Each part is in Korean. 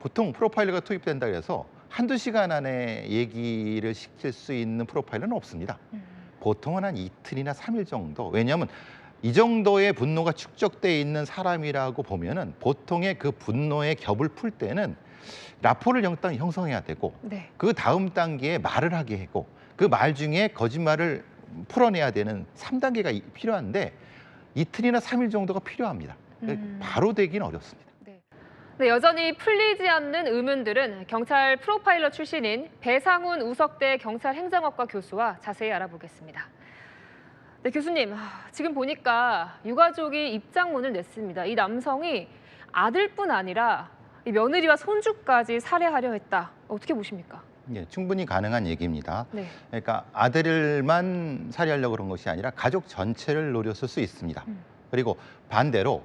보통 프로파일러가 투입된다 그래서 한두 시간 안에 얘기를 시킬 수 있는 프로파일러는 없습니다. 보통은 한 이틀이나 3일 정도. 왜냐하면 이 정도의 분노가 축적돼 있는 사람이라고 보면은 보통의 그 분노의 겹을 풀 때는 라포를 일단 형성해야 되고 네. 그 다음 단계에 말을 하게 하고 그 말 중에 거짓말을 풀어내야 되는 3단계가 필요한데 이틀이나 3일 정도가 필요합니다. 바로 되기는 어렵습니다. 네. 네, 여전히 풀리지 않는 의문들은 경찰 프로파일러 출신인 배상훈 우석대 경찰행정학과 교수와 자세히 알아보겠습니다. 네, 교수님, 지금 보니까 유가족이 입장문을 냈습니다. 이 남성이 아들뿐 아니라 이 며느리와 손주까지 살해하려 했다. 어떻게 보십니까? 예, 충분히 가능한 얘기입니다. 네. 그러니까 아들만 살해하려고 그런 것이 아니라 가족 전체를 노렸을 수 있습니다. 그리고 반대로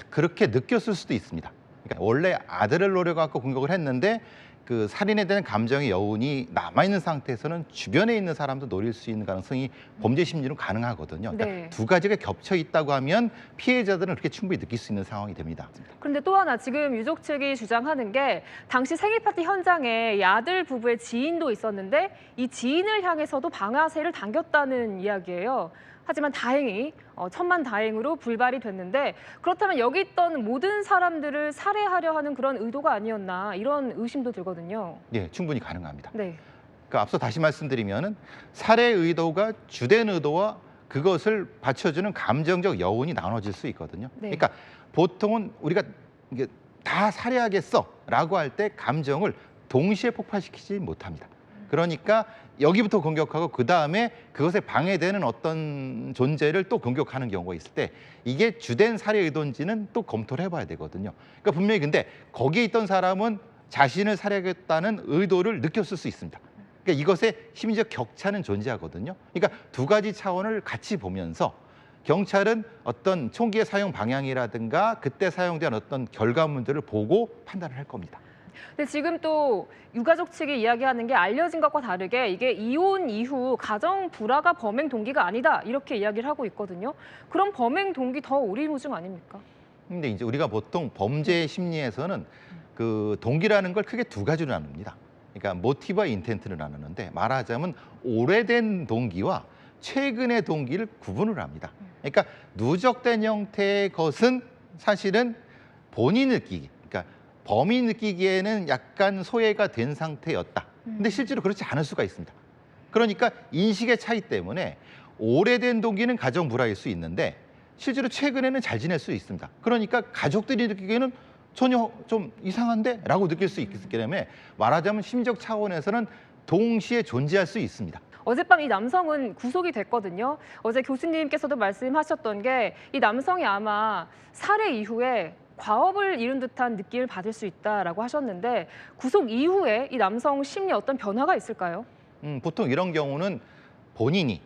그렇게 느꼈을 수도 있습니다. 그러니까 원래 아들을 노려갖고 공격을 했는데 그 살인에 대한 감정의 여운이 남아있는 상태에서는 주변에 있는 사람도 노릴 수 있는 가능성이 범죄 심리로 가능하거든요. 그러니까 네. 두 가지가 겹쳐 있다고 하면 피해자들은 그렇게 충분히 느낄 수 있는 상황이 됩니다. 그런데 또 하나 지금 유족 측이 주장하는 게 당시 생일 파티 현장에 이 아들 부부의 지인도 있었는데 이 지인을 향해서도 방아쇠를 당겼다는 이야기예요. 하지만 다행히 천만다행으로 불발이 됐는데 그렇다면 여기 있던 모든 사람들을 살해하려 하는 그런 의도가 아니었나 이런 의심도 들거든요. 네, 충분히 가능합니다. 네. 그러니까 앞서 다시 말씀드리면은 살해 의도가 주된 의도와 그것을 받쳐주는 감정적 여운이 나눠질 수 있거든요. 네. 그러니까 보통은 우리가 이게 다 살해하겠어라고 할 때 감정을 동시에 폭발시키지 못합니다. 그러니까 여기부터 공격하고 그 다음에 그것에 방해되는 어떤 존재를 또 공격하는 경우가 있을 때 이게 주된 살해 의도인지는 또 검토를 해봐야 되거든요. 그러니까 분명히 근데 거기에 있던 사람은 자신을 살해하겠다는 의도를 느꼈을 수 있습니다. 그러니까 이것에 심리적 격차는 존재하거든요. 그러니까 두 가지 차원을 같이 보면서 경찰은 어떤 총기의 사용 방향이라든가 그때 사용된 어떤 결과물들을 보고 판단을 할 겁니다. 근데 지금 또 유가족 측이 이야기하는 게 알려진 것과 다르게 이게 이혼 이후 가정 불화가 범행 동기가 아니다 이렇게 이야기를 하고 있거든요. 그럼 범행 동기 더 오리무중 아닙니까? 근데 이제 우리가 보통 범죄 심리에서는 그 동기라는 걸 크게 두 가지로 나눕니다. 그러니까 모티브와 인텐트를 나누는데 말하자면 오래된 동기와 최근의 동기를 구분을 합니다. 그러니까 누적된 형태의 것은 사실은 본인이 느끼기, 그러니까 범인이 느끼기에는 약간 소외가 된 상태였다. 근데 실제로 그렇지 않을 수가 있습니다. 그러니까 인식의 차이 때문에 오래된 동기는 가정 불화일 수 있는데 실제로 최근에는 잘 지낼 수 있습니다. 그러니까 가족들이 느끼기에는 전혀 좀 이상한데? 라고 느낄 수 있기 때문에 말하자면 심리적 차원에서는 동시에 존재할 수 있습니다. 어젯밤 이 남성은 구속이 됐거든요. 어제 교수님께서도 말씀하셨던 게 이 남성이 아마 살해 이후에 과업을 이룬 듯한 느낌을 받을 수 있다라고 하셨는데 구속 이후에 이 남성 심리에 어떤 변화가 있을까요? 보통 이런 경우는 본인이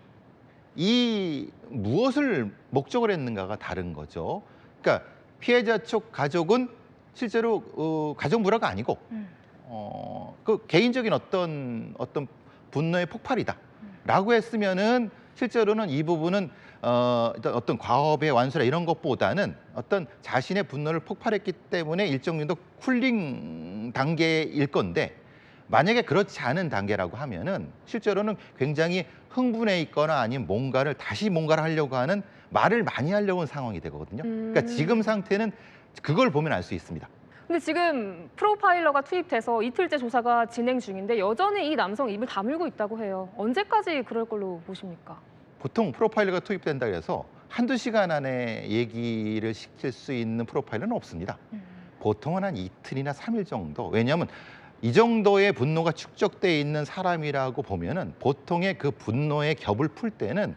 이 무엇을 목적을 했는가가 다른 거죠. 그러니까 피해자 쪽 가족은 실제로 가정 불화가 아니고 그 개인적인 어떤 분노의 폭발이다라고 했으면은 실제로는 이 부분은 일단 어떤 과업의 완수라 이런 것보다는 어떤 자신의 분노를 폭발했기 때문에 일정 정도 쿨링 단계일 건데 만약에 그렇지 않은 단계라고 하면은 실제로는 굉장히 흥분해 있거나 아니면 뭔가를 하려고 하는 말을 많이 하려고 하는 상황이 되거든요. 그러니까 지금 상태는 그걸 보면 알 수 있습니다. 근데 지금 프로파일러가 투입돼서 이틀째 조사가 진행 중인데 여전히 이 남성 입을 다물고 있다고 해요. 언제까지 그럴 걸로 보십니까? 보통 프로파일러가 투입된다 그래서 한두 시간 안에 얘기를 시킬 수 있는 프로파일러는 없습니다. 보통은 한 이틀이나 3일 정도. 왜냐하면 이 정도의 분노가 축적돼 있는 사람이라고 보면은 보통의 그 분노의 겹을 풀 때는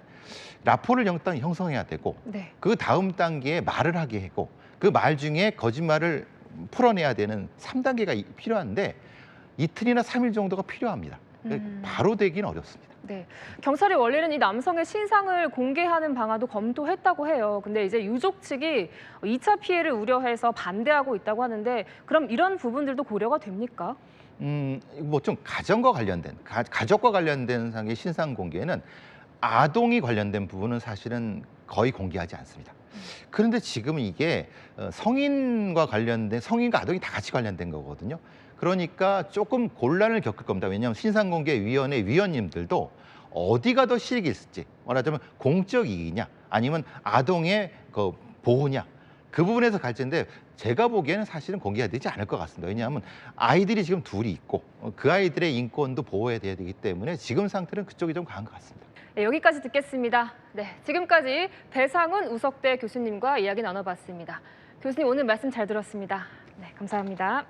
라포를 일단 형성해야 되고 네. 그 다음 단계에 말을 하게 하고 그 말 중에 거짓말을 풀어내야 되는 3단계가 필요한데 이틀이나 3일 정도가 필요합니다. 바로 되기는 어렵습니다. 네, 경찰이 원래는 이 남성의 신상을 공개하는 방안도 검토했다고 해요. 근데 이제 유족 측이 2차 피해를 우려해서 반대하고 있다고 하는데 그럼 이런 부분들도 고려가 됩니까? 뭐 좀 가정과 관련된 가족과 관련된 상의 신상 공개는 아동이 관련된 부분은 사실은 거의 공개하지 않습니다. 그런데 지금은 이게 성인과 관련된 성인과 아동이 다 같이 관련된 거거든요. 그러니까 조금 곤란을 겪을 겁니다. 왜냐하면 신상공개위원회 위원님들도 어디가 더 실익이 있을지, 말하자면 공적 이익이냐 아니면 아동의 그 보호냐, 그 부분에서 갈지인데 제가 보기에는 사실은 공개가 되지 않을 것 같습니다. 왜냐하면 아이들이 지금 둘이 있고 그 아이들의 인권도 보호해야 되기 때문에 지금 상태는 그쪽이 좀 강한 것 같습니다. 네, 여기까지 듣겠습니다. 네, 지금까지 배상훈 우석대 교수님과 이야기 나눠봤습니다. 교수님 오늘 말씀 잘 들었습니다. 네, 감사합니다.